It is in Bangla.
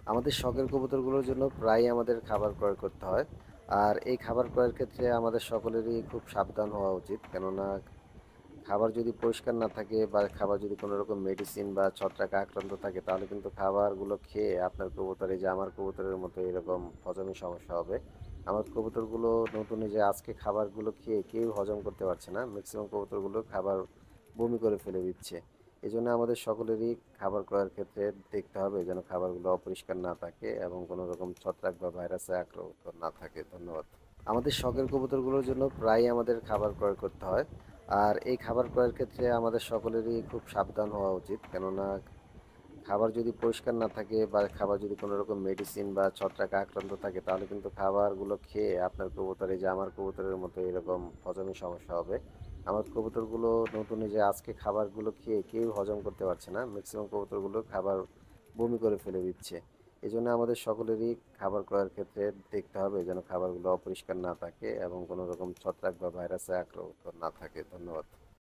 আমাদের শখের কবুতরগুলোর জন্য প্রায়ই আমাদের খাবার ক্রয় করতে হয়। আর এই খাবার ক্রয়ের ক্ষেত্রে আমাদের সকলেরই খুব সাবধান হওয়া উচিত। কেননা খাবার যদি পরিষ্কার না থাকে বা খাবার যদি কোনো রকম মেডিসিন বা ছত্রাকে আক্রান্ত থাকে, তাহলে কিন্তু খাবারগুলো খেয়ে আপনার কবুতর, এই যে আমার কবুতরের মতো, এরকম হজমের সমস্যা হবে। আমার কবুতরগুলো নতুন, এই যে আজকে খাবারগুলো খেয়ে কেউ হজম করতে পারছে না, ম্যাক্সিমাম কবুতরগুলো খাবার বমি করে ফেলে দিচ্ছে। এই জন্য আমাদের সকলেরই খাবার ক্রয়ের ক্ষেত্রে দেখতে হবে যেন খাবারগুলো অপরিষ্কার না থাকে এবং কোনো রকম ছত্রাক বা ভাইরাসে আক্রান্ত না থাকে। ধন্যবাদ। আমাদের শখের কবুতরগুলোর জন্য প্রায়ই আমাদের খাবার ক্রয় করতে হয়। আর এই খাবার ক্রয়ের ক্ষেত্রে আমাদের সকলেরই খুব সাবধান হওয়া উচিত। কেননা খাবার যদি পরিষ্কার না থাকে বা খাবার যদি কোনো রকম মেডিসিন বা ছত্রাকে আক্রান্ত থাকে, তাহলে কিন্তু খাবারগুলো খেয়ে আপনার কবুতর, এই যে আমার কবুতরের মতো, এরকম হজমের সমস্যা হবে। আমার কবুতরগুলো নতুন, এই যে আজকে খাবারগুলো খেয়ে কেউ হজম করতে পারছে না, ম্যাক্সিমাম কবুতরগুলো খাবার বমি করে ফেলে দিচ্ছে। এই জন্য আমাদের সকলেরই খাবার ক্রয়ের ক্ষেত্রে দেখতে হবে যেন খাবারগুলো অপরিষ্কার না থাকে এবং কোনো রকম ছত্রাক বা ভাইরাসে আক্রান্ত না থাকে। ধন্যবাদ।